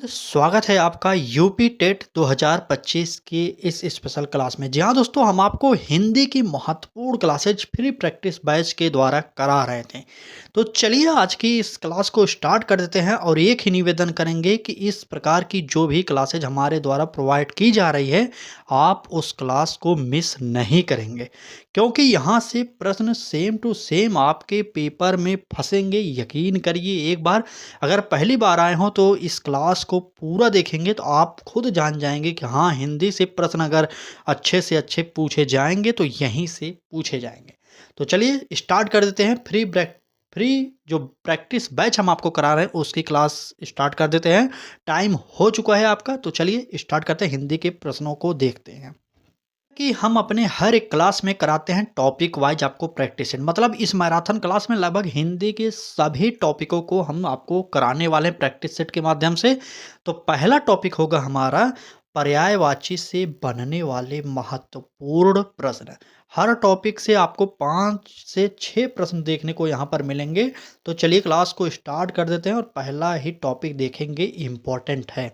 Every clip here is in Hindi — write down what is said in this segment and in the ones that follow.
स्वागत है आपका यूपी टेट 2025 की इस स्पेशल क्लास में। जी हाँ दोस्तों, हम आपको हिंदी की महत्वपूर्ण क्लासेज फ्री प्रैक्टिस बैच के द्वारा करा रहे थे। तो चलिए आज की इस क्लास को स्टार्ट कर देते हैं और एक ही निवेदन करेंगे कि इस प्रकार की जो भी क्लासेज हमारे द्वारा प्रोवाइड की जा रही है, आप उस क्लास को मिस नहीं करेंगे, क्योंकि यहाँ से प्रश्न सेम टू सेम आपके पेपर में फंसेंगे। यकीन करिए, एक बार अगर पहली बार आए हों तो इस क्लास को पूरा देखेंगे तो आप खुद जान जाएंगे कि हाँ, हिंदी से प्रश्न अगर अच्छे से अच्छे पूछे जाएंगे तो यहीं से पूछे जाएंगे। तो चलिए स्टार्ट कर देते हैं। फ्री जो प्रैक्टिस बैच हम आपको करा रहे हैं उसकी क्लास स्टार्ट कर देते हैं। टाइम हो चुका है आपका, तो चलिए स्टार्ट करते हैं। हिंदी के प्रश्नों को देखते हैं कि हम अपने हर एक क्लास में कराते हैं टॉपिक वाइज आपको प्रैक्टिस। मतलब इस मैराथन क्लास में लगभग हिंदी के सभी टॉपिकों को हम आपको कराने वाले हैं प्रैक्टिस सेट के माध्यम से। तो पहला टॉपिक होगा हमारा पर्यायवाची से बनने वाले महत्वपूर्ण प्रश्न। हर टॉपिक से आपको 5 से 6 प्रश्न देखने को यहाँ पर मिलेंगे। तो चलिए क्लास को स्टार्ट कर देते हैं और पहला ही टॉपिक देखेंगे, इम्पोर्टेंट है।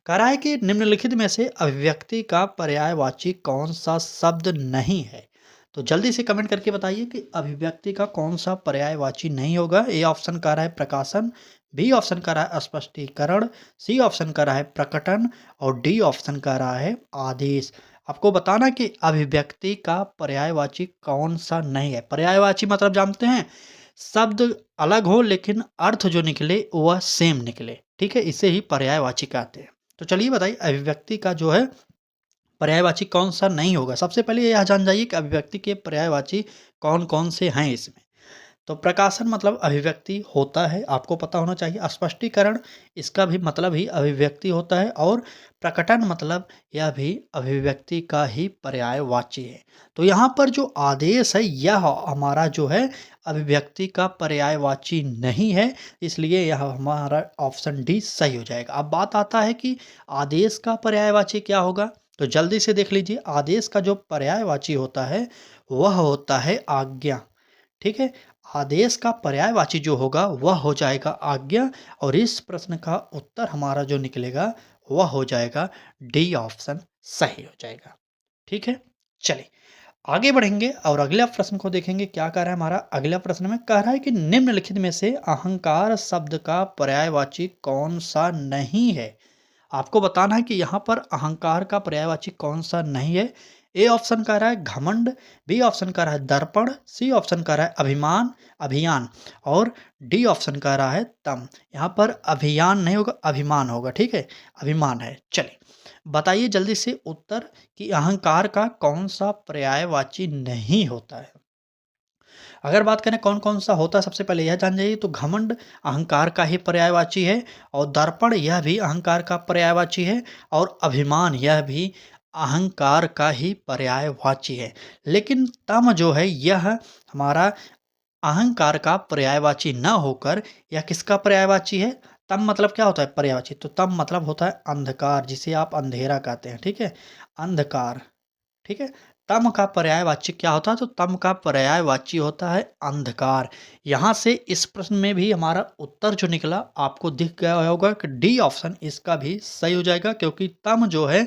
कह रहा है कि निम्नलिखित में से अभिव्यक्ति का पर्यायवाची कौन सा शब्द नहीं है। तो जल्दी से कमेंट करके बताइए कि अभिव्यक्ति का कौन सा पर्यायवाची नहीं होगा। ए ऑप्शन कह रहा है प्रकाशन, बी ऑप्शन कह रहा है स्पष्टीकरण, सी ऑप्शन कह रहा है प्रकटन और डी ऑप्शन कह रहा है आदेश। आपको बताना कि अभिव्यक्ति का पर्यायवाची कौन सा नहीं है। पर्यायवाची मतलब जानते हैं, शब्द अलग हो लेकिन अर्थ जो निकले वह सेम निकले। ठीक है, इसे ही पर्यायवाची कहते हैं। तो चलिए बताइए अभिव्यक्ति का जो है पर्यायवाची कौन सा नहीं होगा। सबसे पहले यह जान जाइए कि अभिव्यक्ति के पर्यायवाची कौन कौन से हैं इसमें। तो प्रकाशन मतलब अभिव्यक्ति होता है, आपको पता होना चाहिए। स्पष्टीकरण, इसका भी मतलब ही अभिव्यक्ति होता है। और प्रकटन मतलब यह भी अभिव्यक्ति का ही पर्यायवाची है। तो यहाँ पर जो आदेश है यह हमारा जो है अभिव्यक्ति का पर्यायवाची नहीं है, इसलिए यह हमारा ऑप्शन डी सही हो जाएगा। अब बात आता है कि आदेश का पर्यायवाची क्या होगा। तो जल्दी से देख लीजिए, आदेश का जो पर्यायवाची होता है वह होता है आज्ञा। ठीक है, आदेश का पर्यायवाची जो होगा वह हो जाएगा आज्ञा। और इस प्रश्न का उत्तर हमारा जो निकलेगा वह हो जाएगा डी ऑप्शन सही हो जाएगा। ठीक है, चलिए आगे बढ़ेंगे और अगला प्रश्न को देखेंगे। क्या कह रहा है हमारा अगला प्रश्न में, कह रहा है कि निम्नलिखित में से अहंकार शब्द का पर्यायवाची कौन सा नहीं है। आपको बताना है कि यहाँ पर अहंकार का पर्यायवाची कौन सा नहीं है। ए ऑप्शन कह रहा है घमंड, बी ऑप्शन कह रहा है दर्पण, सी ऑप्शन कह रहा है अभिमान अभियान और डी ऑप्शन कह रहा है तम। यहाँ पर अभियान नहीं होगा, अभिमान होगा। ठीक है, अभिमान है। चलिए बताइए जल्दी से उत्तर कि अहंकार का कौन सा पर्यायवाची नहीं होता है। अगर बात करें कौन कौन सा होता है, सबसे पहले यह जान जाइए। तो घमंड अहंकार का ही पर्यायवाची है और दर्पण यह भी अहंकार का पर्यायवाची है और अभिमान यह भी अहंकार का ही पर्यायवाची है। लेकिन तम जो है यह हमारा अहंकार का पर्यायवाची न होकर यह किसका पर्यायवाची है। तम मतलब क्या होता है पर्यायवाची, तो तम मतलब होता है अंधकार, जिसे आप अंधेरा कहते हैं। ठीक है, अंधकार। ठीक है, तम का पर्यायवाची क्या होता है, तो तम का पर्यायवाची होता है अंधकार। यहाँ से इस प्रश्न में भी हमारा उत्तर जो निकला आपको दिख गया होगा कि डी ऑप्शन इसका भी सही हो जाएगा, क्योंकि तम जो है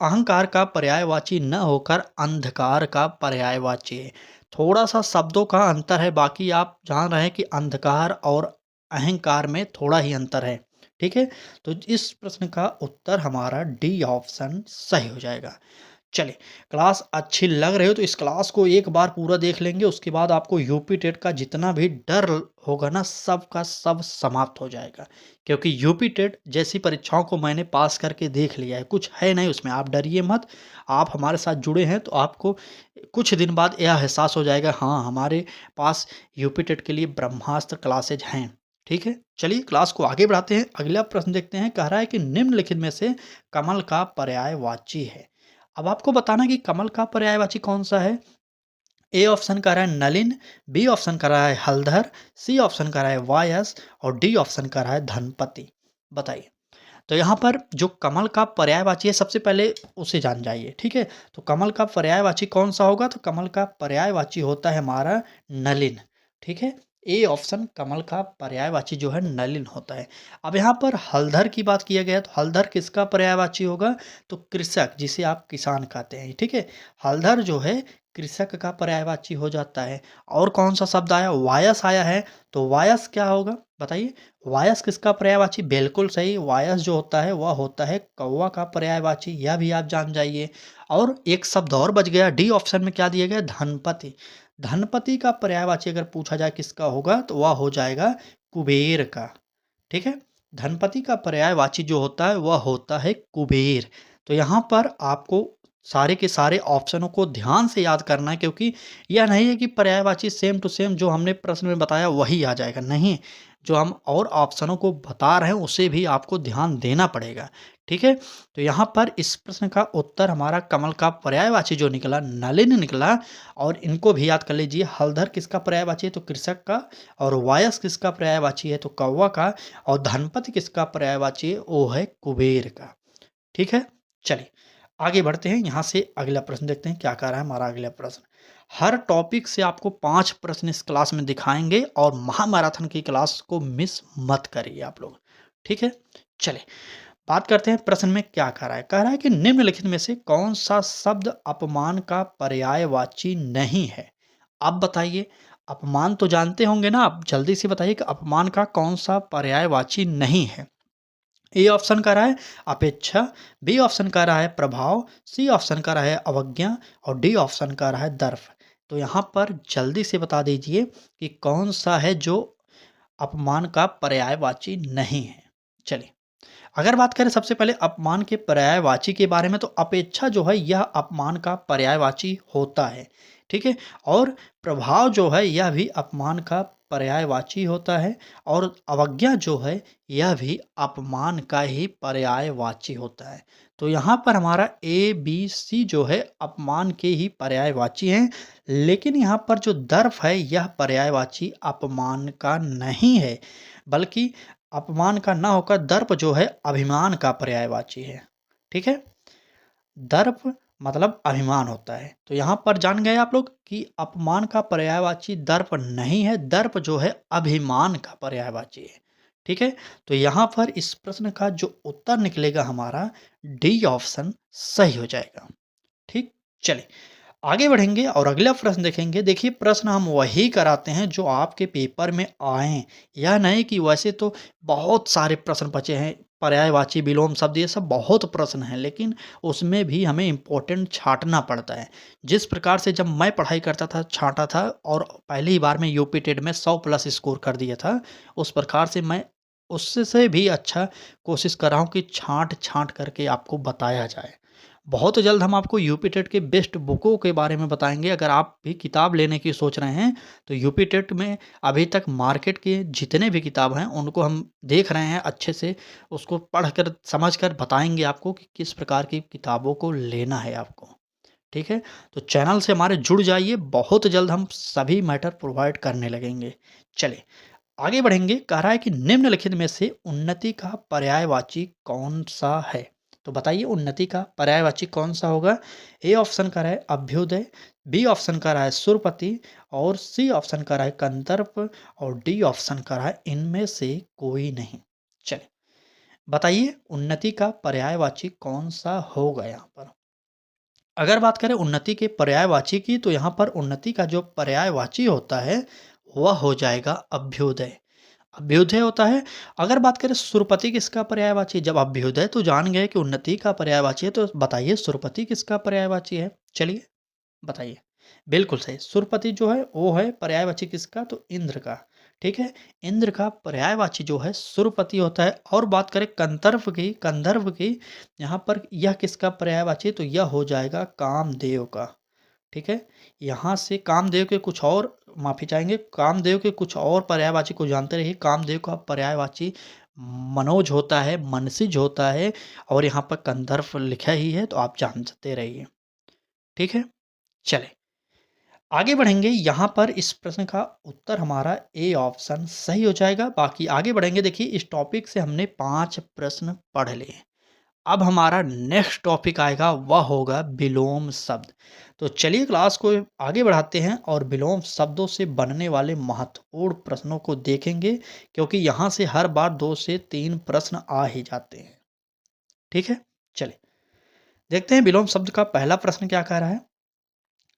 अहंकार का पर्यायवाची न होकर अंधकार का पर्यायवाची है। थोड़ा सा शब्दों का अंतर है, बाकी आप जान रहे हैं कि अंधकार और अहंकार में थोड़ा ही अंतर है। ठीक है, तो इस प्रश्न का उत्तर हमारा डी ऑप्शन सही हो जाएगा। चलिए, क्लास अच्छी लग रही हो तो इस क्लास को एक बार पूरा देख लेंगे, उसके बाद आपको यूपी टेट का जितना भी डर होगा ना सब का सब समाप्त हो जाएगा। क्योंकि यूपी टेट जैसी परीक्षाओं को मैंने पास करके देख लिया है, कुछ है नहीं उसमें, आप डरिए मत। आप हमारे साथ जुड़े हैं तो आपको कुछ दिन बाद यह एहसास हो जाएगा, हाँ हमारे पास यूपी टेट के लिए ब्रह्मास्त्र क्लासेज हैं। ठीक है, चलिए क्लास को आगे बढ़ाते हैं। अगला प्रश्न देखते हैं। कह रहा है कि निम्नलिखित में से कमल का पर्यायवाची है। अब आपको बताना कि कमल का पर्यायवाची कौन सा है। ए ऑप्शन कह रहा है नलिन, बी ऑप्शन कह रहा है हलधर, सी ऑप्शन कह रहा है वायस और डी ऑप्शन कह रहा है धनपति। बताइए। तो यहाँ पर जो कमल का पर्यायवाची है सबसे पहले उसे जान जाइए। ठीक है, तो कमल का पर्यायवाची कौन सा होगा, तो कमल का पर्यायवाची होता है हमारा नलिन। ठीक है, ए ऑप्शन कमल का पर्यायवाची जो है नलिन होता है। अब यहाँ पर हलधर की बात किया गया तो हलधर किसका पर्यायवाची होगा? तो कृषक, जिसे आप किसान कहते हैं, ठीक है? हलधर जो है कृषक का पर्यायवाची हो जाता है। और कौन सा शब्द आया? वायस आया है, तो वायस क्या होगा बताइए? वायस किसका पर्यायवाची? बिल्कुल सही, वायस जो होता है वह होता है कौवा का पर्यायवाची, यह भी आप जान जाइए। और एक शब्द और बच गया, डी ऑप्शन में क्या दिया गया? धनपति। धनपति का पर्यायवाची अगर पूछा जाए किसका होगा तो वह हो जाएगा कुबेर का, ठीक है? धनपति का पर्यायवाची जो होता है वह होता है कुबेर। तो यहाँ पर आपको सारे के सारे ऑप्शनों को ध्यान से याद करना है, क्योंकि यह नहीं है कि पर्यायवाची सेम टू सेम जो हमने प्रश्न में बताया वही आ जाएगा, नहीं। जो हम और ऑप्शनों को बता रहे हैं उसे भी आपको ध्यान देना पड़ेगा, ठीक है? तो यहाँ पर इस प्रश्न का उत्तर हमारा कमल का पर्यायवाची जो निकला नलिन निकला। और इनको भी याद कर लीजिए, हलधर किसका पर्यायवाची है? तो कृषक का। और वायस किसका पर्यायवाची है? तो कौवा का। और धनपति किसका पर्यायवाची है? वो है कुबेर का, ठीक है? चलिए आगे बढ़ते हैं, यहाँ से अगला प्रश्न देखते हैं क्या कह रहा है हमारा अगला प्रश्न। हर टॉपिक से आपको 5 प्रश्न इस क्लास में दिखाएंगे और महामैराथन की क्लास को मिस मत करिए आप लोग, ठीक है? चलिए बात करते हैं प्रश्न में क्या कह रहा है। कह रहा है कि निम्नलिखित में से कौन सा शब्द अपमान का पर्यायवाची नहीं है? आप बताइए। अपमान तो जानते होंगे ना आप, जल्दी से बताइए कि अपमान का कौन सा पर्यायवाची नहीं है? ए ऑप्शन कह रहा है अपेक्षा, बी ऑप्शन कह रहा है प्रभाव, सी ऑप्शन कह रहा है अवज्ञा और डी ऑप्शन कह रहा है दर्प। तो यहाँ पर जल्दी से बता दीजिए कि कौन सा है जो अपमान का पर्यायवाची नहीं है। चलिए अगर बात करें सबसे पहले अपमान के पर्यायवाची के बारे में, तो अपेक्षा जो है यह अपमान का पर्यायवाची होता है, ठीक है? और प्रभाव जो है यह भी अपमान का पर्यायवाची होता है। और अवज्ञा जो है यह भी अपमान का ही पर्यायवाची होता है। तो यहाँ पर हमारा ए बी सी जो है अपमान के ही पर्यायवाची हैं। लेकिन यहाँ पर जो दर्प है यह पर्यायवाची अपमान का नहीं है, बल्कि अपमान का ना होकर दर्प जो है अभिमान का पर्यायवाची है, ठीक है? दर्प मतलब अभिमान होता है। तो यहाँ पर जान गए आप लोग कि अपमान का पर्यायवाची दर्प नहीं है, दर्प जो है अभिमान का पर्यायवाची है, ठीक है? तो यहाँ पर इस प्रश्न का जो उत्तर निकलेगा हमारा डी ऑप्शन सही हो जाएगा, ठीक? चलिए आगे बढ़ेंगे और अगला प्रश्न देखेंगे। देखिए प्रश्न हम वही कराते हैं जो आपके पेपर में आए। यह नहीं कि वैसे तो बहुत सारे प्रश्न बचे हैं, पर्यायवाची विलोम शब्द ये सब बहुत प्रश्न हैं, लेकिन उसमें भी हमें इम्पोर्टेंट छांटना पड़ता है। जिस प्रकार से जब मैं पढ़ाई करता था छांटा था और पहली बार में यूपी टेट में 100 प्लस स्कोर कर दिया था, उस प्रकार से मैं उससे से भी अच्छा कोशिश कर रहा हूँ कि छांट छांट करके आपको बताया जाए। बहुत जल्द हम आपको यूपी टेट के बेस्ट बुकों के बारे में बताएँगे। अगर आप भी किताब लेने की सोच रहे हैं, तो यूपी टेट में अभी तक मार्केट के जितने भी किताब हैं, उनको हम देख रहे हैं अच्छे से, उसको पढ़कर, समझकर बताएँगे आपको कि किस प्रकार की किताबों को लेना है आपको, ठीक है? तो चैनल से हमारे जुड़ जाइए, बहुत जल्द हम सभी मैटर प्रोवाइड करने लगेंगे। चलिए, आगे बढ़ेंगे। कह रहा है कि निम्नलिखित में से उन्नति का पर्यायवाची कौन-सा है? तो बताइए उन्नति का पर्यायवाची कौन-सा होगा? ए ऑप्शन कह रहा है अभ्युदय, बी ऑप्शन कह रहा है सुरपति और सी ऑप्शन कह रहा है कंदर्प और डी ऑप्शन कह रहा है इनमें से कोई नहीं। चलिए, बताइए उन्नति का पर्यायवाची कौन-सा होगा यहाँ पर? अगर बात करें उन्नति के पर्यायवाची की, तो यहाँ पर उन्नति का जो पर्यायवाची होता है, वह हो जाएगा अभ्युदय। अभ्युदय होता है। अगर बात करें सुरपति किसका पर्यायवाची? जब अभ्युदय तो जान गए कि उन्नति का पर्यायवाची है, तो बताइए सुरपति किसका पर्यायवाची है? चलिए बताइए। बिल्कुल सही, सुरपति जो है वो है पर्यायवाची किसका? तो इंद्र का, ठीक है? इंद्र का पर्यायवाची जो है सुरपति होता है। और बात करें कंदर्प की, यहाँ पर यह किसका पर्यायवाची है? तो यह हो जाएगा कामदेव का, ठीक है? यहाँ से कामदेव के कुछ और, माफ़ी चाहेंगे, कामदेव के कुछ और पर्यायवाची को जानते रहिए। कामदेव का पर्यायवाची मनोज होता है, मनसिज होता है और यहाँ पर कंदर्प लिखा ही है, तो आप जानते रहिए, ठीक है? चलें आगे बढ़ेंगे। यहाँ पर इस प्रश्न का उत्तर हमारा ए ऑप्शन सही हो जाएगा। बाकी आगे बढ़ेंगे। देखिए इस टॉपिक से हमने 5 प्रश्न पढ़ लिए। अब हमारा नेक्स्ट टॉपिक आएगा, वह होगा विलोम शब्द। तो चलिए क्लास को आगे बढ़ाते हैं और विलोम शब्दों से बनने वाले महत्वपूर्ण प्रश्नों को देखेंगे, क्योंकि यहाँ से हर बार 2 से 3 प्रश्न आ ही जाते हैं। ठीक है? चलिए देखते हैं विलोम शब्द का पहला प्रश्न क्या कह रहा है।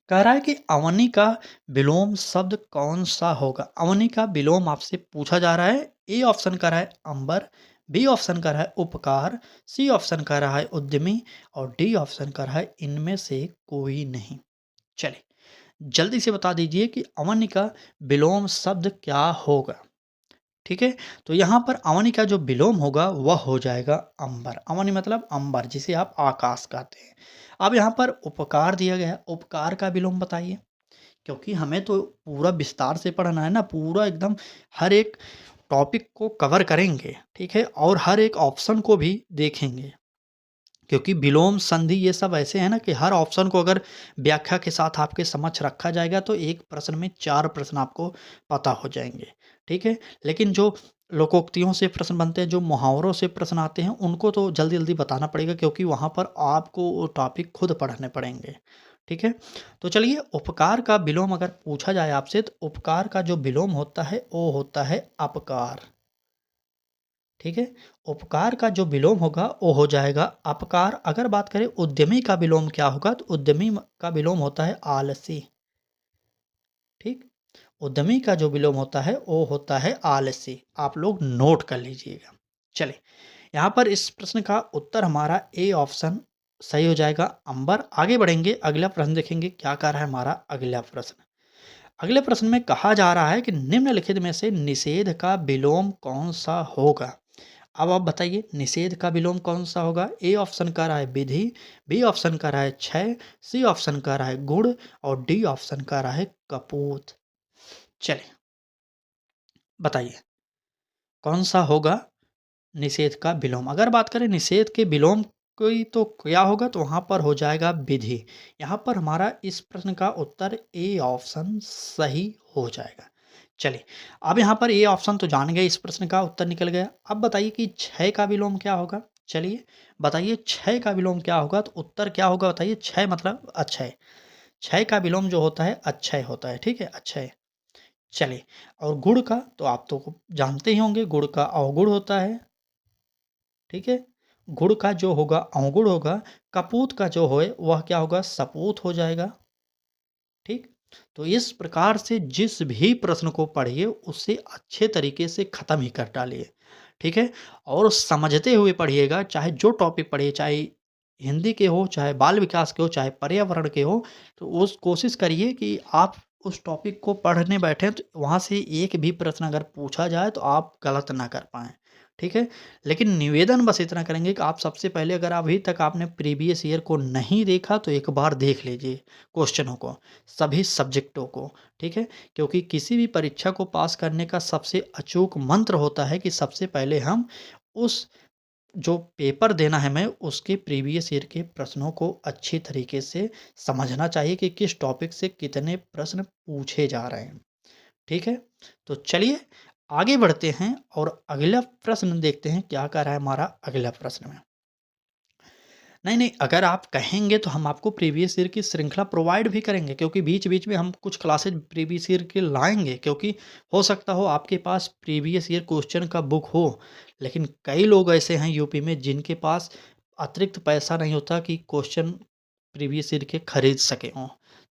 कह रहा है कि अवनी का विलोम शब्द कौन सा होगा। अवनी का विलोम आपसे पूछा जा रहा है। ए ऑप्शन कह रहा है अंबर, बी ऑप्शन कह रहा है उपकार, सी ऑप्शन कह रहा है उद्यमी और डी ऑप्शन कह रहा है इनमें से कोई नहीं। चलिए जल्दी से बता दीजिए कि अवनी का विलोम शब्द क्या होगा। ठीक है, तो यहाँ पर अवनी का जो विलोम होगा वह हो जाएगा अंबर। अवनी मतलब अंबर, जिसे आप आकाश कहते हैं। अब यहाँ पर उपकार दिया गया है, उपकार का विलोम बताइए, क्योंकि हमें तो पूरा विस्तार से पढ़ना है ना, पूरा एकदम हर एक टॉपिक को कवर करेंगे। ठीक है, और हर एक ऑप्शन को भी देखेंगे, क्योंकि विलोम संधि ये सब ऐसे हैं ना कि हर ऑप्शन को अगर व्याख्या के साथ आपके समक्ष रखा जाएगा तो एक प्रश्न में 4 प्रश्न आपको पता हो जाएंगे। ठीक है, लेकिन जो लोकोक्तियों से प्रश्न बनते हैं, जो मुहावरों से प्रश्न आते हैं, उनको तो जल्दी जल्दी बताना पड़ेगा, क्योंकि वहाँ पर आपको वो टॉपिक खुद पढ़ने पड़ेंगे। ठीक है, तो चलिए उपकार का विलोम अगर पूछा जाए आपसे, तो उपकार का जो विलोम होता है वो होता है अपकार। ठीक है, उपकार का जो विलोम होगा वो हो जाएगा अपकार। अगर बात करें उद्यमी का विलोम क्या होगा, तो उद्यमी का विलोम होता है आलसी। ठीक, उद्यमी का जो विलोम होता है वो होता है आलसी। आप लोग नोट कर लीजिएगा। चलिए यहाँ पर इस प्रश्न का उत्तर हमारा ए ऑप्शन सही हो जाएगा, अंबर। आगे बढ़ेंगे, अगला प्रश्न देखेंगे क्या कह रहा है हमारा अगला प्रश्न। अगले प्रश्न में कहा जा रहा है कि निम्नलिखित में से निषेध का विलोम कौन सा होगा। अब आप बताइए निषेध का विलोम कौन सा होगा। ए ऑप्शन कह रहा है विधि, बी ऑप्शन कह रहा है क्षय, सी ऑप्शन कह रहा है गुण और डी ऑप्शन कह रहा है कपूत। चलिए बताइए कौन सा होगा निषेध का विलोम। अगर बात करें निषेध के विलोम की तो क्या होगा, तो वहाँ पर हो जाएगा विधि। यहाँ पर हमारा इस प्रश्न का उत्तर ए ऑप्शन सही हो जाएगा। चलिए अब यहाँ पर ए ऑप्शन तो जान गए, इस प्रश्न का उत्तर निकल गया। अब बताइए कि क्षय का विलोम क्या होगा। चलिए बताइए क्षय का विलोम क्या होगा, तो उत्तर क्या होगा बताइए। क्षय मतलब अक्षय, क्षय का विलोम जो होता है अक्षय होता है। ठीक है, अक्षय। चलिए और गुण का तो आप तो जानते ही होंगे, गुण का अवगुण होता है। ठीक है, गुण का जो होगा अवगुण होगा, कपूत का जो है वह क्या होगा, सपूत हो जाएगा। ठीक, तो इस प्रकार से जिस भी प्रश्न को पढ़िए उसे अच्छे तरीके से ख़त्म ही कर डालिए। ठीक है, और समझते हुए पढ़िएगा, चाहे जो टॉपिक पढ़िए, चाहे हिंदी के हो, चाहे बाल विकास के हो, चाहे पर्यावरण के हो, तो उस कोशिश करिए कि आप उस टॉपिक को पढ़ने बैठें तो वहाँ से एक भी प्रश्न अगर पूछा जाए तो आप गलत ना कर पाएँ। ठीक है, लेकिन निवेदन बस इतना करेंगे कि आप सबसे पहले, अगर अभी तक आपने प्रीवियस ईयर को नहीं देखा तो एक बार देख लीजिए क्वेश्चनों को, सभी सब्जेक्टों को। ठीक है, क्योंकि किसी भी परीक्षा को पास करने का सबसे अचूक मंत्र होता है कि सबसे पहले हम उस जो पेपर देना है हमें, उसके प्रीवियस ईयर के प्रश्नों को अच्छी तरीके से समझना चाहिए कि किस टॉपिक से कितने प्रश्न पूछे जा रहे हैं। ठीक है, तो चलिए आगे बढ़ते हैं और अगला प्रश्न देखते हैं क्या कह रहा है हमारा अगला प्रश्न में। नहीं, नहीं, अगर आप कहेंगे तो हम आपको प्रीवियस ईयर की श्रृंखला प्रोवाइड भी करेंगे, क्योंकि बीच-बीच में हम कुछ क्लासेस प्रीवियस ईयर के लाएँगे, क्योंकि हो सकता हो आपके पास प्रीवियस ईयर क्वेश्चन का बुक हो, लेकिन कई लोग ऐसे हैं यूपी में जिनके पास अतिरिक्त पैसा नहीं होता कि क्वेश्चन प्रीवियस ईयर के खरीद सकें हों।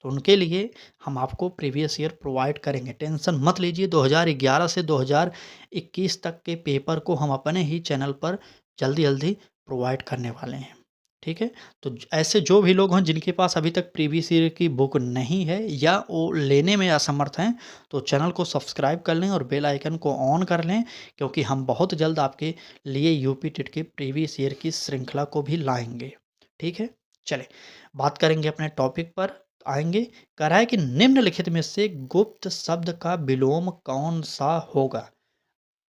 तो उनके लिए हम आपको प्रीवियस ईयर प्रोवाइड करेंगे, टेंशन मत लीजिए। 2011 से 2021 तक के पेपर को हम अपने ही चैनल पर जल्दी-जल्दी प्रोवाइड करने वाले हैं। ठीक है? तो ऐसे जो भी लोग हैं जिनके पास अभी तक प्रीवियस ईयर की बुक नहीं है या वो लेने में असमर्थ हैं, तो चैनल को सब्सक्राइब कर लें और बेल आइकन को ऑन कर लें, क्योंकि हम बहुत जल्द आपके लिए यूपी टेट के प्रीवियस ईयर की श्रृंखला को भी लाएँगे। ठीक है? चलें, बात करेंगे अपने टॉपिक पर आएँगे। कह रहा है कि निम्नलिखित में से गुप्त शब्द का विलोम कौन-सा होगा?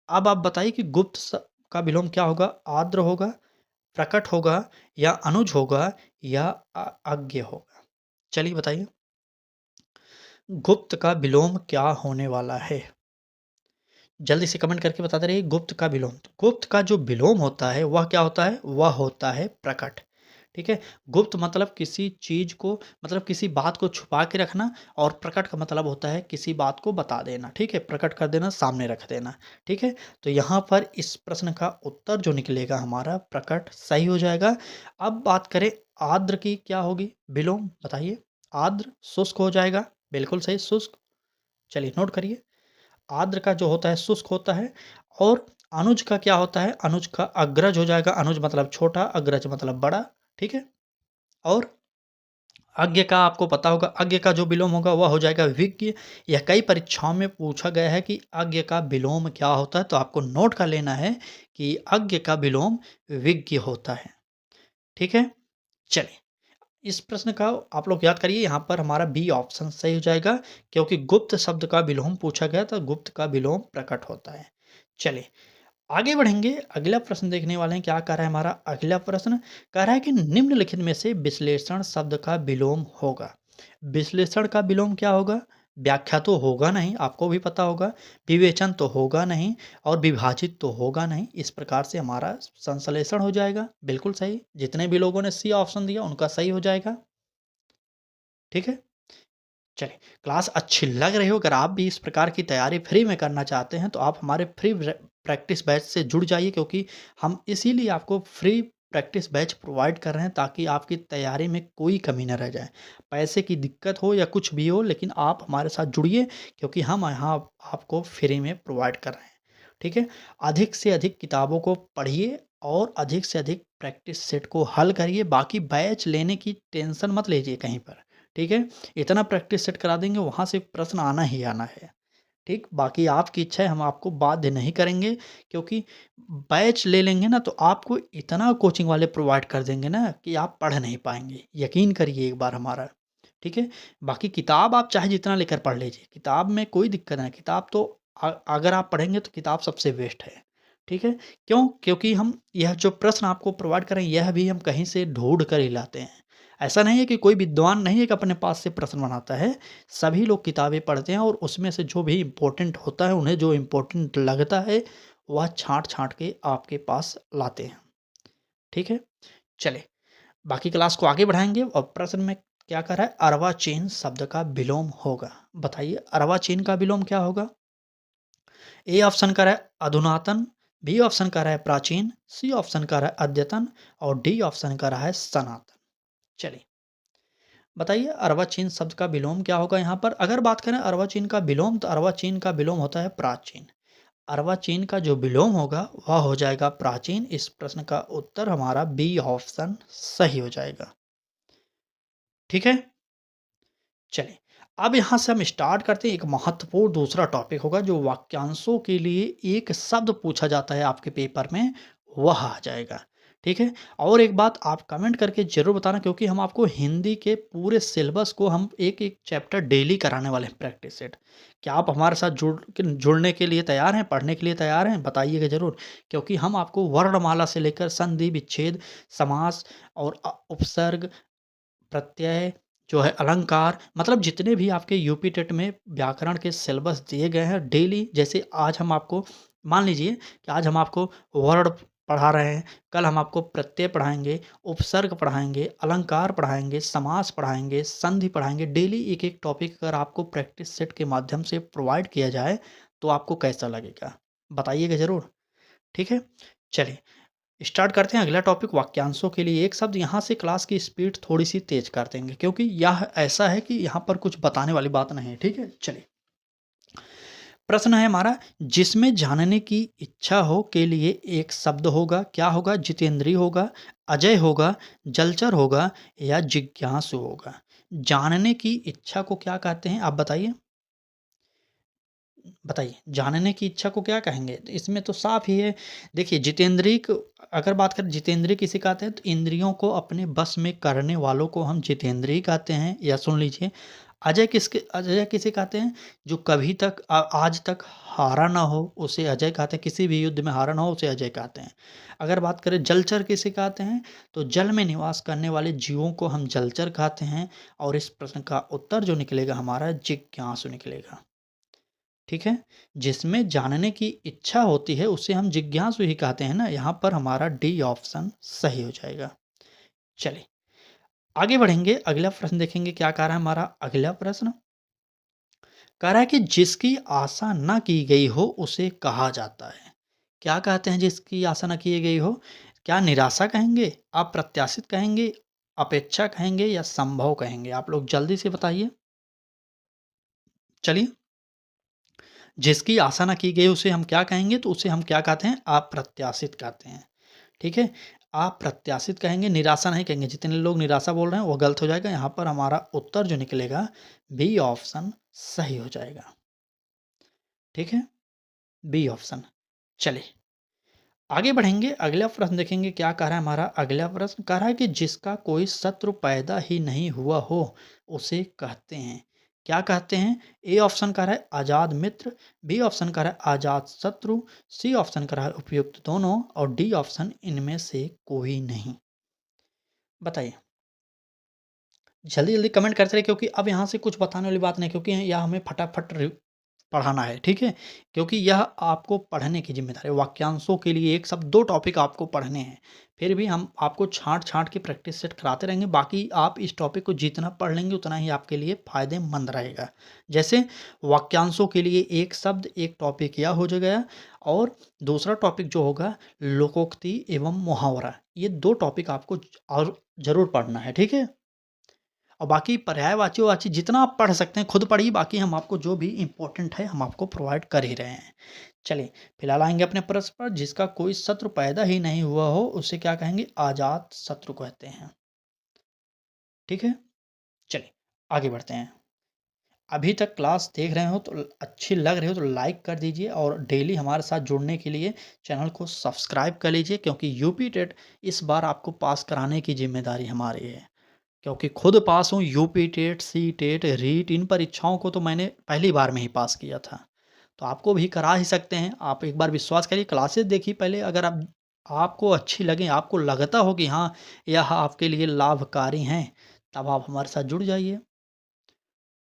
अब आप बताइए कि गुप्त का विलोम क्या होगा? आर्द्र होगा, प्रकट होगा या अनुज होगा या अज्ञ होगा? चलिए बताइए, गुप्त का विलोम क्या होने वाला है? जल्दी से कमेंट करके बताते रहिए गुप्त का विलोम। तो गुप्त का जो विलोम होता है वह क्या होता है? वह होता है प्रकट। ठीक है? गुप्त मतलब किसी चीज़ को, मतलब किसी बात को छुपा के रखना, और प्रकट का मतलब होता है किसी बात को बता देना। ठीक है? प्रकट कर देना, सामने रख देना। ठीक है? तो यहाँ पर इस प्रश्न का उत्तर जो निकलेगा हमारा प्रकट सही हो जाएगा। अब बात करें आर्द्र की, क्या होगी विलोम बताइए? आर्द्र शुष्क हो जाएगा, बिल्कुल सही, शुष्क। चलिए नोट करिए। आर्द्र का जो होता है शुष्क होता है। और अनुज का क्या होता है? अनुज का अग्रज हो जाएगा। अनुज मतलब छोटा, अग्रज मतलब बड़ा। ठीक है? और अज्ञ का आपको पता होगा, अज्ञ का जो विलोम होगा वह हो जाएगा विज्ञ। यह कई परीक्षाओं में पूछा गया है कि अज्ञ का विलोम क्या होता है, तो आपको नोट कर लेना है कि अज्ञ का विलोम विज्ञ होता है। ठीक है? चलिए, इस प्रश्न का आप लोग याद करिए, यहाँ पर हमारा बी ऑप्शन सही हो जाएगा, क्योंकि गुप्त शब्द का विलोम पूछा गया था, गुप्त का विलोम प्रकट होता है। चलिए, आगे बढ़ेंगे, अगला प्रश्न देखने वाले हैं। क्या कह रहा है हमारा अगला प्रश्न? कह रहा है कि निम्नलिखित में से विश्लेषण शब्द का विलोम होगा। विश्लेषण का विलोम क्या होगा? व्याख्या तो होगा नहीं, आपको भी पता होगा। विवेचन तो होगा नहीं, और विभाजित तो होगा नहीं। इस प्रकार से हमारा संश्लेषण हो जाएगा। बिल्कुल सही, जितने भी लोगों ने सी ऑप्शन दिया उनका सही हो जाएगा। ठीक है? चलिए, क्लास अच्छी लग रही हो, अगर आप भी इस प्रकार की तैयारी फ्री में करना चाहते हैं तो आप हमारे फ्री प्रैक्टिस बैच से जुड़ जाइए, क्योंकि हम इसीलिए आपको फ्री प्रैक्टिस बैच प्रोवाइड कर रहे हैं, ताकि आपकी तैयारी में कोई कमी न रह जाए। पैसे की दिक्कत हो या कुछ भी हो, लेकिन आप हमारे साथ जुड़िए, क्योंकि हम यहाँ आपको फ्री में प्रोवाइड कर रहे हैं। ठीक है? अधिक से अधिक किताबों को पढ़िए और अधिक से अधिक प्रैक्टिस सेट को हल करिए। बाकी बैच लेने की टेंशन मत लीजिए कहीं पर। ठीक है? इतना प्रैक्टिस सेट करा देंगे, वहाँ से प्रश्न आना ही आना है। ठीक? बाकी आपकी इच्छा है, हम आपको बाध्य नहीं करेंगे, क्योंकि बैच ले लेंगे ना तो आपको इतना कोचिंग वाले प्रोवाइड कर देंगे ना कि आप पढ़ नहीं पाएँगे। यकीन करिए एक बार हमारा। ठीक है? बाकी किताब आप चाहे जितना लेकर पढ़ लीजिए, किताब में कोई दिक्कत नहीं। किताब तो अगर आप पढ़ेंगे तो किताब सबसे बेस्ट है। ठीक है? क्यों? क्योंकि हम यह जो प्रश्न आपको प्रोवाइड कर रहे हैं, यह भी हम कहीं से ढूँढ कर ही लाते हैं। ऐसा नहीं है कि कोई विद्वान नहीं है कि अपने पास से प्रश्न बनाता है। सभी लोग किताबें पढ़ते हैं, और उसमें से जो भी इम्पोर्टेंट होता है, उन्हें जो इम्पोर्टेंट लगता है, वह छाँट-छाँट के आपके पास लाते हैं। ठीक है? चलिए, बाकी क्लास को आगे बढ़ाएँगे, और प्रश्न में क्या कह रहा है? अर्वाचीन शब्द का विलोम होगा। बताइए अर्वाचीन का विलोम क्या होगा? ए ऑप्शन कह रहा है अधुनातन, बी ऑप्शन कह रहा है प्राचीन, सी ऑप्शन कह रहा है अद्यतन, और डी ऑप्शन कह रहा है सनातन। चलिए, बताइए अर्वाचीन शब्द का विलोम क्या होगा यहाँ पर? अगर बात करें अर्वाचीन का विलोम, तो अर्वाचीन का विलोम होता है प्राचीन। अर्वाचीन का जो विलोम होगा वह हो जाएगा प्राचीन। इस प्रश्न का उत्तर हमारा बी ऑप्शन सही हो जाएगा। ठीक है? चलिए, अब यहाँ से हम स्टार्ट करते हैं। एक महत्वपूर्ण दूसरा टॉपिक होगा, जो वाक्यांशों के लिए एक शब्द पूछा जाता है आपके पेपर में, वह आ जाएगा। ठीक है? और एक बात आप कमेंट करके ज़रूर बताना, क्योंकि हम आपको हिंदी के पूरे सिलेबस को हम एक-एक चैप्टर डेली कराने वाले हैं प्रैक्टिस सेट। क्या आप हमारे साथ जुड़ने के लिए तैयार हैं? पढ़ने के लिए तैयार हैं? बताइएगा ज़रूर, क्योंकि हम आपको वर्णमाला से लेकर संधि, विच्छेद, समास और उपसर्ग, प्रत्यय, जो है अलंकार, मतलब जितने भी आपके यूपी टेट में व्याकरण के सिलेबस दिए गए हैं डेली, जैसे आज हम आपको, मान लीजिए कि आज हम आपको वर्ड पढ़ा रहे हैं, कल हम आपको प्रत्यय पढ़ाएँगे, उपसर्ग पढ़ाएँगे, अलंकार पढ़ाएँगे, समास पढ़ाएँगे, संधि पढ़ाएँगे। डेली एक-एक टॉपिक अगर आपको प्रैक्टिस सेट के माध्यम से प्रोवाइड किया जाए, तो आपको कैसा लगेगा? बताइएगा ज़रूर। ठीक है? चलिए, स्टार्ट करते हैं अगला टॉपिक, वाक्यांशों के लिए एक शब्द। यहाँ से क्लास की स्पीड थोड़ी-सी तेज़ कर देंगे, क्योंकि यह ऐसा है कि यहाँ पर कुछ बताने वाली बात नहीं है। ठीक है? चलिए, प्रश्न है हमारा, जिसमें जानने की इच्छा हो के लिए एक शब्द होगा। क्या होगा? जितेंद्रीय होगा, अजय होगा, जलचर होगा, या जिज्ञासु होगा। जानने की इच्छा को क्या कहते हैं, आप बताइए? बताइए, जानने की इच्छा को क्या कहेंगे? तो इसमें तो साफ़ ही है। देखिए, जितेंद्रिय क अगर बात करें, जितेंद्रिय किसे कहते हैं? तो इंद्रियों को अपने बस में करने वालों को हम जितेंद्रिय कहते हैं। या सुन लीजिए, अजय किसे कहते हैं? जो कभी तक आज तक हारा ना हो, उसे अजय कहते हैं। किसी भी युद्ध में हारा ना हो, उसे अजय कहते हैं। अगर बात करें जलचर किसे कहते हैं? तो जल में निवास करने वाले जीवों को हम जलचर कहते हैं। और इस प्रश्न का उत्तर जो निकलेगा हमारा, जिज्ञासु निकलेगा। ठीक है? जिसमें जानने की इच्छा होती है उसे हम जिज्ञासु ही कहते हैं ना, यहाँ पर हमारा डी ऑप्शन सही हो जाएगा। चलिए, आगे बढ़ेंगे, अगला प्रश्न देखेंगे क्या कह रहा है हमारा अगला प्रश्न। कह रहा है कि जिसकी आशा ना की गई हो उसे कहा जाता है। क्या कहते हैं जिसकी आशा ना की गई हो? क्या निराशा कहेंगे, अप्रत्याशित कहेंगे, अपेक्षा कहेंगे या संभव कहेंगे? आप लोग जल्दी से बताइए। चलिए, जिसकी आशा ना की गई उसे हम क्या कहेंगे? तो उसे हम क्या कहते हैं? अप्रत्याशित कहते हैं। ठीक है? अप्रत्याशित कहेंगे, निराशा नहीं कहेंगे। जितने लोग निराशा बोल रहे हैं वो गलत हो जाएगा। यहाँ पर हमारा उत्तर जो निकलेगा बी ऑप्शन सही हो जाएगा। ठीक है? B option. चलिए, आगे बढ़ेंगे, अगला प्रश्न देखेंगे क्या कह रहा है हमारा अगला प्रश्न। कह रहा है कि जिसका कोई शत्रु पैदा ही नहीं हुआ हो उसे कहते हैं। क्या कहते हैं? ए ऑप्शन कह रहा है आजाद मित्र, बी ऑप्शन कह रहा है आजाद शत्रु, सी ऑप्शन कह रहा है उपयुक्त दोनों और डी ऑप्शन इनमें से कोई नहीं। बताइए, जल्दी जल्दी कमेंट करते रहे, क्योंकि अब यहाँ से कुछ बताने वाली बात नहीं, क्योंकि यह हमें फटाफट पढ़ाना है, ठीक है? क्योंकि यह आपको पढ़ने की ज़िम्मेदारी है। वाक्यांशों के लिए 1 शब्द 2 टॉपिक आपको पढ़ने हैं। फिर भी हम आपको छाँट-छाँट के प्रैक्टिस सेट कराते रहेंगे। बाकी आप इस टॉपिक को जितना पढ़ लेंगे उतना ही आपके लिए फ़ायदेमंद रहेगा। जैसे वाक्यांशों के लिए 1 शब्द 1 टॉपिक यह हो गया और दूसरा टॉपिक जो होगा लोकोक्ति एवं मुहावरा। ये 2 टॉपिक आपको और ज़रूर पढ़ना है, ठीक है? और बाकी पर्यायवाची जितना आप पढ़ सकते हैं खुद पढ़िए, बाकी हम आपको जो भी इम्पोर्टेंट है हम आपको प्रोवाइड कर ही रहे हैं। चलिए, फिलहाल आएँगे अपने प्रश्न पर। जिसका कोई शत्रु पैदा ही नहीं हुआ हो उसे क्या कहेंगे? आजाद शत्रु कहते हैं। ठीक है? चलिए, आगे बढ़ते हैं। अभी तक क्लास देख रहे हो तो अच्छी लग रही हो तो लाइक कर दीजिए और डेली हमारे साथ जुड़ने के लिए चैनल को सब्सक्राइब कर लीजिए, क्योंकि यूपी टेट इस बार आपको पास कराने की ज़िम्मेदारी हमारी है। क्योंकि खुद पास हूँ, UP TET, C TET, REET इन परीक्षाओं को तो मैंने पहली बार में ही पास किया था। तो आपको भी करा ही सकते हैं। आप एक बार विश्वास करिए, क्लासेस देखिए पहले। अगर आप आपको अच्छी लगें, आपको लगता हो कि हाँ, यह आपके लिए लाभकारी हैं, तब आप हमारे साथ जुड़ जाइए।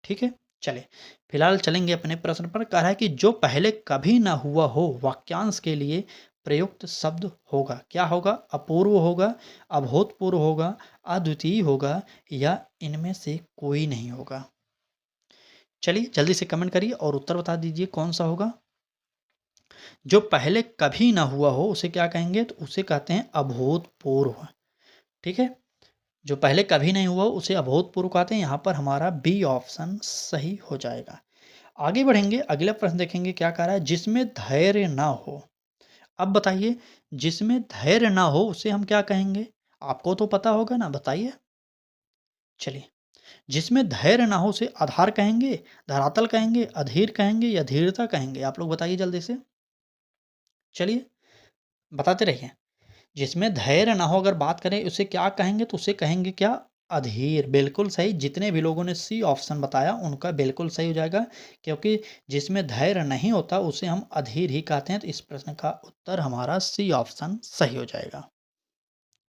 ठीक है? चलिए, फिलहाल चलेंगे अपने प्रश्न पर। कह रहा है कि जो पहले कभी ना हुआ हो वाक्यांश के लिए प्रयुक्त शब्द होगा। क्या होगा? अपूर्व होगा, अभूतपूर्व होगा, अद्वितीय होगा या इनमें से कोई नहीं होगा। चलिए, जल्दी से कमेंट करिए और उत्तर बता दीजिए कौन सा होगा। जो पहले कभी ना हुआ हो उसे क्या कहेंगे? तो उसे कहते हैं अभूतपूर्व। ठीक है? जो पहले कभी नहीं हुआ उसे अभूतपूर्व कहते हैं। यहाँ पर हमारा बी ऑप्शन सही हो जाएगा। आगे बढ़ेंगे, अगला प्रश्न देखेंगे क्या कह रहा है। जिसमें धैर्य ना हो। अब बताइए, जिसमें धैर्य ना हो उसे हम क्या कहेंगे? आपको तो पता होगा ना, बताइए। चलिए, जिसमें धैर्य ना हो उसे आधार कहेंगे, धरातल कहेंगे, अधीर कहेंगे या धीरता कहेंगे? आप लोग बताइए जल्दी से। चलिए, बताते रहिए। जिसमें धैर्य ना हो अगर बात करें उसे क्या कहेंगे? तो उसे कहेंगे क्या? अधीर। बिल्कुल सही। जितने भी लोगों ने सी ऑप्शन बताया उनका बिल्कुल सही हो जाएगा, क्योंकि जिसमें धैर्य नहीं होता उसे हम अधीर ही कहते हैं। तो इस प्रश्न का उत्तर हमारा सी ऑप्शन सही हो जाएगा।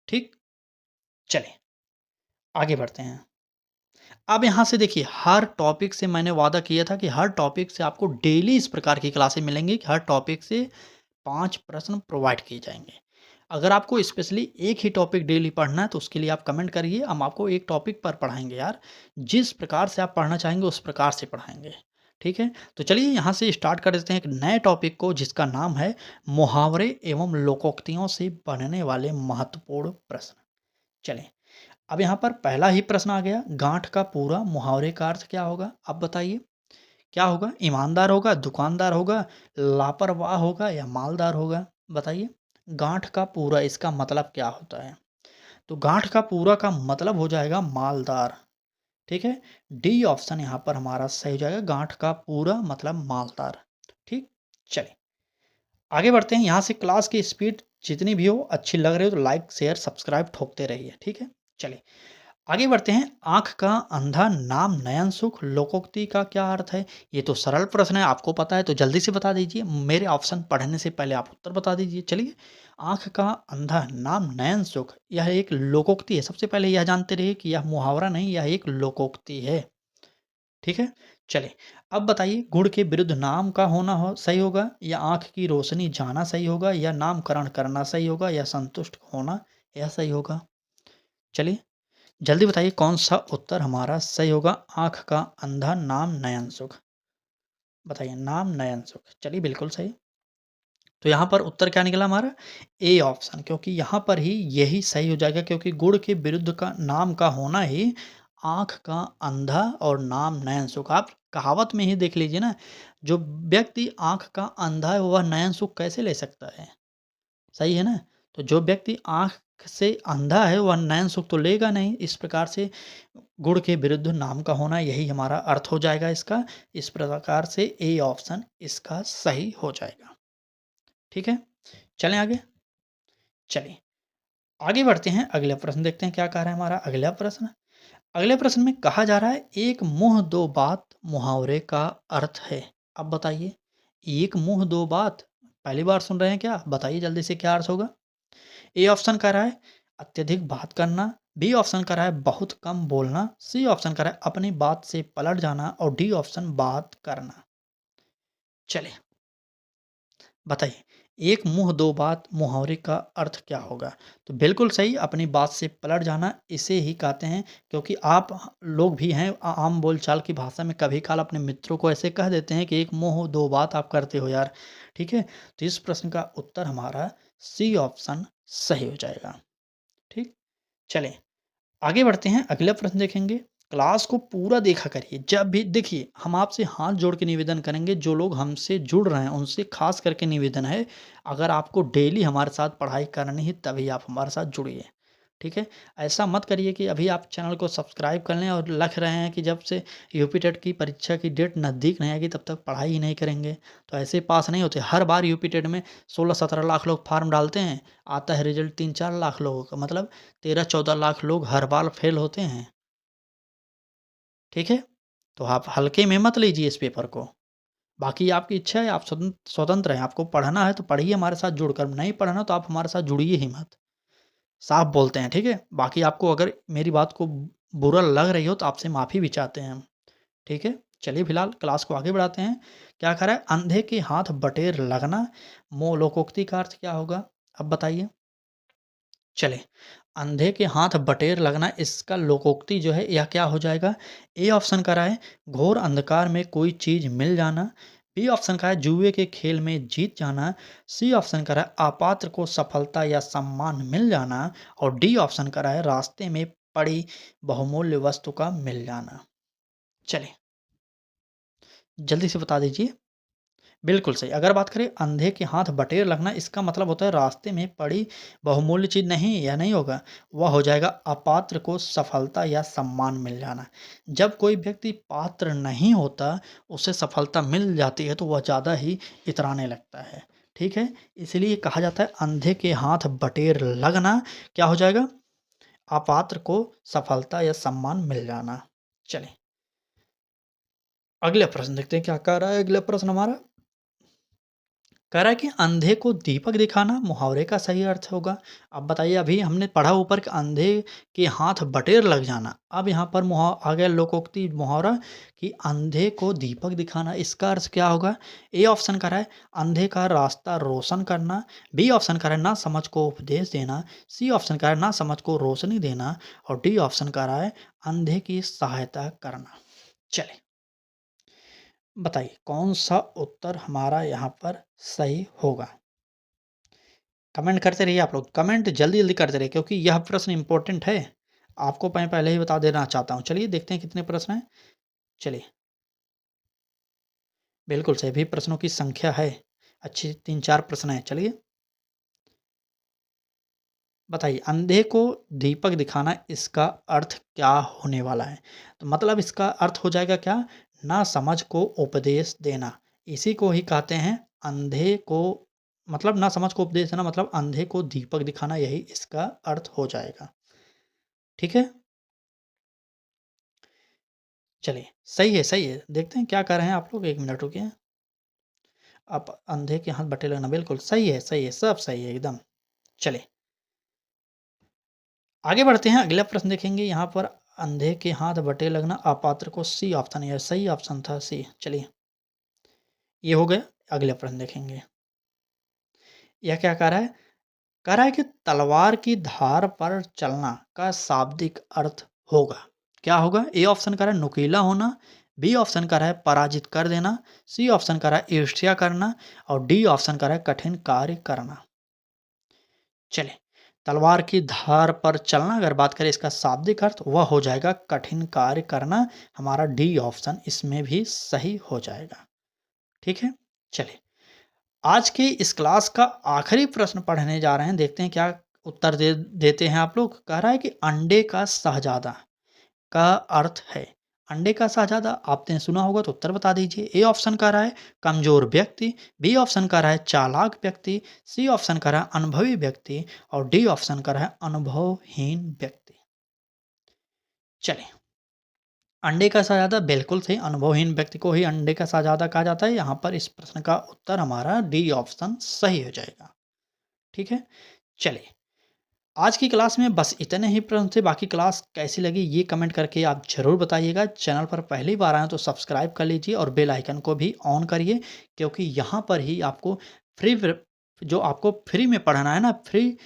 ठीक? चलिए, आगे बढ़ते हैं। अब यहाँ से देखिए, हर टॉपिक से मैंने वादा किया था कि हर टॉपिक से आपको डेली इस प्रकार की क्लासें मिलेंगी कि हर टॉपिक से 5 प्रश्न प्रोवाइड किए जाएँगे। अगर आपको स्पेशली एक ही टॉपिक डेली पढ़ना है तो उसके लिए आप कमेंट करिए, हम आपको एक टॉपिक पर पढ़ाएँगे यार। जिस प्रकार से आप पढ़ना चाहेंगे उस प्रकार से पढ़ाएँगे। ठीक है? तो चलिए यहाँ से स्टार्ट कर देते हैं एक नए टॉपिक को, जिसका नाम है मुहावरे एवं लोकोक्तियों से बनने वाले महत्वपूर्ण प्रश्न। चलें, अब यहाँ पर पहला ही प्रश्न आ गया, गाँठ का पूरा मुहावरे का अर्थ क्या होगा? आप बताइए। क्या होगा? ईमानदार होगा, दुकानदार होगा, लापरवाह होगा या मालदार होगा? बताइए। गाँठ का पूरा इसका मतलब क्या होता है? तो गाँठ का पूरा का मतलब हो जाएगा मालदार। ठीक है? डी ऑप्शन यहाँ पर हमारा सही हो जाएगा। गाँठ का पूरा मतलब मालदार। ठीक? चलिए, आगे बढ़ते हैं। यहाँ से क्लास की स्पीड जितनी भी हो, अच्छी लग रही हो तो लाइक, शेयर, सब्सक्राइब ठोकते रहिए। ठीक है? चलिए, आगे बढ़ते हैं। आँख का अंधा नाम नयन सुख, लोकोक्ति का क्या अर्थ है? ये तो सरल प्रश्न है, आपको पता है तो जल्दी से बता दीजिए। मेरे ऑप्शन पढ़ने से पहले आप उत्तर बता दीजिए। चलिए, आँख का अंधा नाम नयन सुख, यह एक लोकोक्ति है। सबसे पहले यह जानते रहिए कि यह मुहावरा नहीं, यह एक लोकोक्ति है। ठीक है? चलिए, अब बताइए गुण के विरुद्ध नाम का होना हो सही होगा या आँख की रोशनी जाना सही होगा या नामकरण करना सही होगा या संतुष्ट होना यह सही होगा? चलिए, जल्दी बताइए कौन-सा उत्तर हमारा सही होगा? आँख का अंधा नाम नयन सुख। बताइए नाम नयन सुख। चलिए बिल्कुल सही। तो यहाँ पर उत्तर क्या निकला हमारा? ए ऑप्शन, क्योंकि यहाँ पर ही यही सही हो जाएगा क्योंकि गुण के विरुद्ध का नाम का होना ही आँख का अंधा और नाम नयन सुख। आप कहावत में ही देख लीजिए ना, जो व्यक्ति आँख का अंधा है वह नयन सुख कैसे ले सकता है? सही है ना? तो जो व्यक्ति आँख से अंधा है वह नयन सुख तो लेगा नहीं। इस प्रकार से गुण के विरुद्ध नाम का होना यही हमारा अर्थ हो जाएगा इसका। इस प्रकार से ए ऑप्शन इसका सही हो जाएगा। ठीक है? चलें आगे? चलिए, आगे बढ़ते हैं, अगला प्रश्न देखते हैं क्या कह रहा है हमारा अगला प्रश्न। अगले प्रश्न में कहा जा रहा है एक मुँह दो बात मुहावरे का अर्थ है। अब बताइए, एक मुँह दो बात पहली बार सुन रहे हैं क्या? बताइए जल्दी से क्या अर्थ होगा? ए ऑप्शन कह रहा है अत्यधिक बात करना, बी ऑप्शन कह रहा है बहुत कम बोलना, सी ऑप्शन कह रहा है अपनी बात से पलट जाना और डी ऑप्शन बात करना। चलिए, बताइए, एक मुँह दो बात मुहावरे का अर्थ क्या होगा? तो बिल्कुल सही, अपनी बात से पलट जाना इसे ही कहते हैं, क्योंकि आप लोग भी हैं आम बोलचाल की भाषा में कभी-काल अपने मित्रों को ऐसे कह देते हैं कि एक मुँह दो बात आप करते हो यार, ठीक है? तो इस प्रश्न का उत्तर हमारा सी ऑप्शन सही हो जाएगा, ठीक? चलें, आगे बढ़ते हैं, अगला प्रश्न देखेंगे। क्लास को पूरा देखा करिए। जब भी देखिए, हम आपसे हाथ जोड़ के निवेदन करेंगे, जो लोग हमसे जुड़ रहे हैं, उनसे ख़ास करके निवेदन है, अगर आपको डेली हमारे साथ पढ़ाई करनी है, तभी आप हमारे साथ जुड़िए, ठीक है? ऐसा मत करिए कि अभी आप चैनल को सब्सक्राइब कर लें और लख रहे हैं कि जब से यूपी टेट की परीक्षा की डेट नज़दीक नहीं आएगी, तब तक पढ़ाई ही नहीं करेंगे। तो ऐसे पास नहीं होते। हर बार यूपी टेट में 16-17 लाख लोग फॉर्म डालते हैं, आता है रिज़ल्ट 3-4 लाख लोगों का, मतलब 13-14 लाख लोग हर बार फेल होते हैं, ठीक है? तो आप हल्के में मत लीजिए इस पेपर को। बाकी आपकी इच्छा है, आप स्वतंत्र हैं, आपको पढ़ना है तो पढ़िए हमारे साथ जुड़कर, नहीं पढ़ना तो आप हमारे साथ जुड़िए ही मत। साफ बोलते हैं, ठीक है? बाकी आपको अगर मेरी बात को बुरा लग रही हो तो आपसे माफ़ी भी चाहते हैं हम, ठीक है? चलिए फिलहाल क्लास को आगे बढ़ाते हैं। क्या कह रहा है? अंधे के हाथ बटेर लगना, लोकोक्ति का अर्थ क्या होगा? अब बताइए। चलें, अंधे के हाथ बटेर लगना इसका लोकोक्ति जो है यह क्या हो जाएगा? ए ऑप्शन कह रहा है घोर अंधकार में कोई चीज़ मिल जाना, बी ऑप्शन कह रहा है जुए के खेल में जीत जाना, सी ऑप्शन कह रहा है अपात्र को सफलता या सम्मान मिल जाना और डी ऑप्शन कह रहा है रास्ते में पड़ी बहुमूल्य वस्तु का मिल जाना। चलिए, जल्दी से बता दीजिए। बिल्कुल सही। अगर बात करें अंधे के हाथ बटेर लगना, इसका मतलब होता है रास्ते में पड़ी बहुमूल्य चीज़ नहीं, यह नहीं होगा। वह हो जाएगा अपात्र को सफलता या सम्मान मिल जाना। जब कोई व्यक्ति पात्र नहीं होता, उसे सफलता मिल जाती है तो वह ज़्यादा ही इतराने लगता है। ठीक है? इसीलिए कहा जाता है अंधे के हाथ बटेर लगना क्या हो जाएगा? अपात्र को सफलता या सम्मान मिल जाना। चलें, अगला प्रश्न देखते हैं क्या कह रहा है अगला प्रश्न हमारा? कह रहा है कि अंधे को दीपक दिखाना मुहावरे का सही अर्थ होगा। अब बताइए, अभी हमने पढ़ा ऊपर कि अंधे के हाथ बटेर लग जाना। अब यहाँ पर आ गया लोकोक्ति मुहावरा कि अंधे को दीपक दिखाना, इसका अर्थ क्या होगा? ए ऑप्शन कह रहा है अंधे का रास्ता रोशन करना, बी ऑप्शन कह रहा है ना समझ को उपदेश देना, सी ऑप्शन कह रहा है ना समझ को रोशनी देना और डी ऑप्शन कह रहा है अंधे की सहायता करना। चले, बताइए कौन-सा उत्तर हमारा यहाँ पर सही होगा? कमेंट करते रहिए आप लोग, कमेंट जल्दी-जल्दी करते रहिए क्योंकि यह प्रश्न इम्पोर्टेंट है। आपको मैं पहले ही बता देना चाहता हूँ। चलिए देखते हैं कितने प्रश्न हैं। चलिए, बिल्कुल सही, अभी प्रश्नों की संख्या है, अच्छी 3-4 प्रश्न हैं। चलिए, बताइए अंधे को दीपक दिखाना इसका अर्थ क्या होने वाला है? तो मतलब इसका अर्थ हो जाएगा क्या? ना समझ को उपदेश देना। इसी को ही कहते हैं अंधे को, मतलब ना समझ को उपदेश देना मतलब अंधे को दीपक दिखाना, यही इसका अर्थ हो जाएगा। ठीक है? चलिए, सही है, सही है। देखते हैं क्या कर रहे हैं आप लोग, 1 मिनट रुकिए। आप अंधे के हाथ बटेर लगना, बिल्कुल सही है, सब सही है एकदम। चलिए, आगे बढ़ते हैं, अगला प्रश्न देखेंगे यहाँ पर अंधे के हाथ बटे लगना, अपात्र को सी ऑप्शन, यह सही ऑप्शन था सी। चलिए ये हो गया। अगले प्रश्न देखेंगे। यह क्या कह रहा है? कह रहा है कि तलवार की धार पर चलना का शाब्दिक अर्थ होगा। क्या होगा? ए ऑप्शन कह रहा है नुकीला होना, बी ऑप्शन कह रहा है पराजित कर देना, सी ऑप्शन कह रहा है ईर्ष्या करना और डी ऑप्शन कह रहा है कठिन कार्य करना। चलिए, तलवार की धार पर चलना अगर बात करें इसका शाब्दिक अर्थ वह हो जाएगा कठिन कार्य करना। हमारा डी ऑप्शन इसमें भी सही हो जाएगा। ठीक है? चलिए, आज की इस क्लास का आखिरी प्रश्न पढ़ने जा रहे हैं, देखते हैं क्या उत्तर देते हैं आप लोग। कह रहा है कि अंडे का शहजादा का अर्थ है। अंडे का शहजादा आपने सुना होगा तो उत्तर बता दीजिए। ए ऑप्शन कह रहा है कमजोर व्यक्ति, बी ऑप्शन कह रहा है चालाक व्यक्ति, सी ऑप्शन कह रहा है अनुभवी व्यक्ति और डी ऑप्शन कह रहा है अनुभवहीन व्यक्ति। चलिए, अंडे का शहजादा बिल्कुल सही, अनुभवहीन व्यक्ति को ही अंडे का शहजादा कहा जाता है। यहाँ पर इस प्रश्न का उत्तर हमारा डी ऑप्शन सही हो जाएगा। ठीक है? चलिए, आज की क्लास में बस इतने ही प्रश्न थे। बाकी क्लास कैसी लगी ये कमेंट करके आप ज़रूर बताइएगा। चैनल पर पहली बार आए हैं तो सब्सक्राइब कर लीजिए और बेल आइकन को भी ऑन करिए, क्योंकि यहाँ पर ही आपको फ्री जो आपको फ्री में पढ़ना है ना, फ्री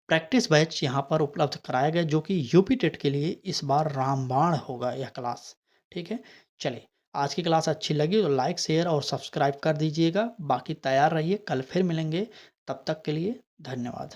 प्रैक्टिस बैच यहाँ पर उपलब्ध कराया गया, जो कि यूपी टेट के लिए इस बार रामबाण होगा यह क्लास। ठीक है? चलिए, आज की क्लास अच्छी लगी तो लाइक शेयर और सब्सक्राइब कर दीजिएगा। बाकी तैयार रहिए, कल फिर मिलेंगे। तब तक के लिए धन्यवाद।